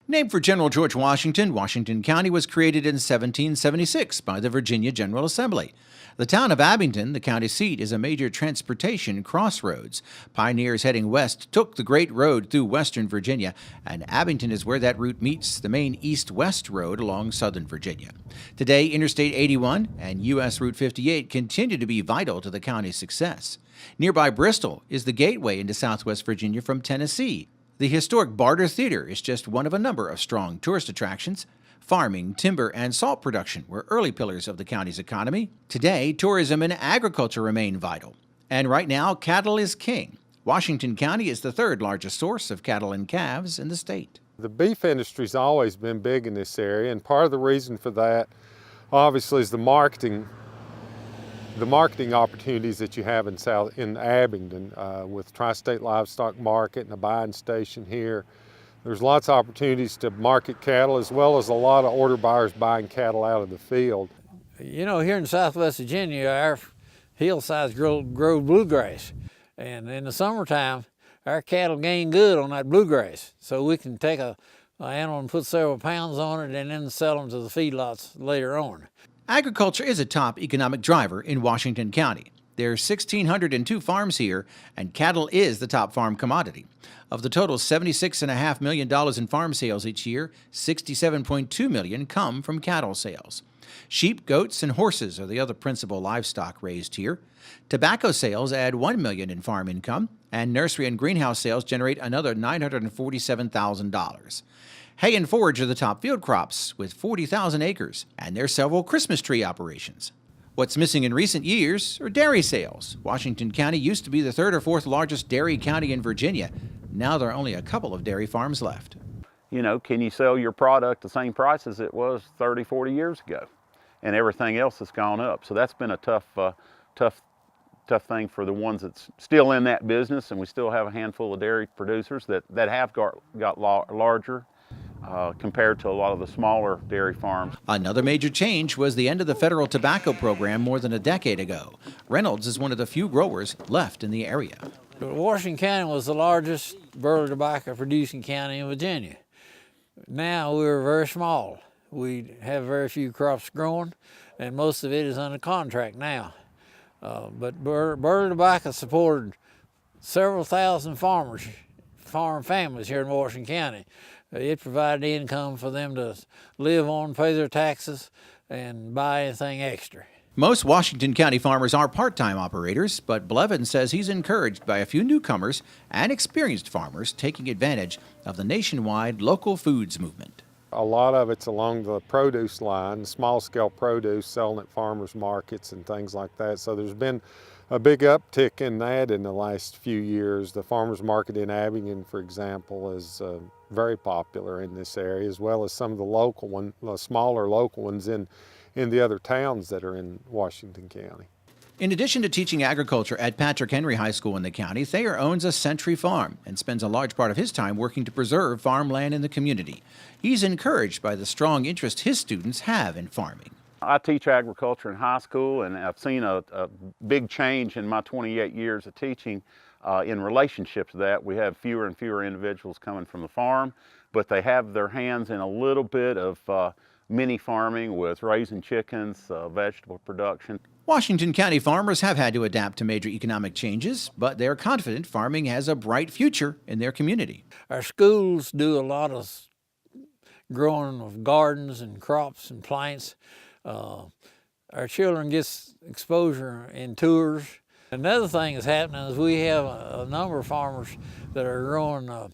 Named for General George Washington, Washington County was created in 1776 by the Virginia General Assembly. The town of Abington, the county seat, is a major transportation crossroads. Pioneers heading west took the Great Road through western Virginia, and Abington is where that route meets the main east-west road along southern Virginia. Today, Interstate 81 and U.S. Route 58 continue to be vital to the county's success. Nearby Bristol is the gateway into southwest Virginia from Tennessee. The historic Barter Theater is just one of a number of strong tourist attractions. Farming, timber, and salt production were early pillars of the county's economy. Today, tourism and agriculture remain vital. And right now, cattle is king. Washington County is the third largest source of cattle and calves in the state. The beef industry's always been big in this area, and part of the reason for that, obviously, is the marketing opportunities that you have in Abington with Tri-State Livestock Market and a buying station here. There's lots of opportunities to market cattle, as well as a lot of order buyers buying cattle out of the field. You know, here in Southwest Virginia, our hillsides grow bluegrass, and in the summertime, our cattle gain good on that bluegrass. So we can take an animal and put several pounds on it and then sell them to the feedlots later on. Agriculture is a top economic driver in Washington County. There are 1,602 farms here, and cattle is the top farm commodity. Of the total $76.5 million in farm sales each year, $67.2 million come from cattle sales. Sheep, goats, and horses are the other principal livestock raised here. Tobacco sales add $1 million in farm income, and nursery and greenhouse sales generate another $947,000. Hay and forage are the top field crops, with 40,000 acres, and there are several Christmas tree operations. What's missing in recent years are dairy sales. Washington County used to be the third or fourth largest dairy county in Virginia. Now there are only a couple of dairy farms left. You know, can you sell your product the same price as it was 30, 40 years ago? And everything else has gone up. So that's been a tough thing for the ones that's still in that business, and we still have a handful of dairy producers that have got larger. Compared to a lot of the smaller dairy farms. Another major change was the end of the federal tobacco program more than a decade ago. Reynolds is one of the few growers left in the area. Washington County was the largest burley tobacco producing county in Virginia. Now we're very small. We have very few crops growing, and most of it is under contract now. But burley tobacco supported several thousand farm families here in Washington County. It provided income for them to live on, pay their taxes, and buy anything extra. Most Washington County farmers are part-time operators, but Blevin says he's encouraged by a few newcomers and experienced farmers taking advantage of the nationwide local foods movement. A lot of it's along the produce line, small-scale produce, selling at farmers markets and things like that. So there's been a big uptick in that in the last few years. The farmers market in Abington, for example, is very popular in this area, as well as some of the smaller local ones in the other towns that are in Washington County. In addition to teaching agriculture at Patrick Henry High School in the county, Thayer owns a Century Farm and spends a large part of his time working to preserve farmland in the community. He's encouraged by the strong interest his students have in farming. I teach agriculture in high school, and I've seen a big change in my 28 years of teaching in relationship to that. We have fewer and fewer individuals coming from the farm, but they have their hands in a little bit of mini farming with raising chickens, vegetable production. Washington County farmers have had to adapt to major economic changes, but they're confident farming has a bright future in their community. Our schools do a lot of growing of gardens and crops and plants. Our children get exposure in tours. Another thing that's happening is we have a number of farmers that are growing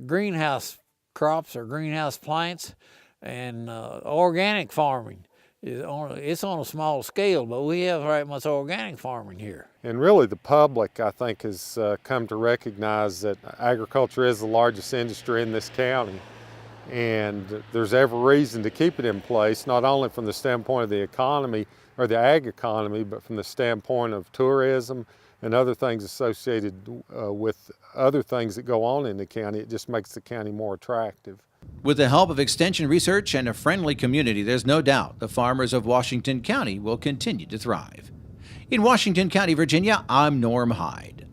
greenhouse crops or greenhouse plants, and organic farming. It's on a small scale, but we have very much organic farming here. And really the public, I think, has come to recognize that agriculture is the largest industry in this county. And there's every reason to keep it in place, not only from the standpoint of the economy or the ag economy, but from the standpoint of tourism and other things associated with other things that go on in the county. It just makes the county more attractive. With the help of extension research and a friendly community, there's no doubt the farmers of Washington County will continue to thrive. In Washington County, Virginia, I'm Norm Hyde.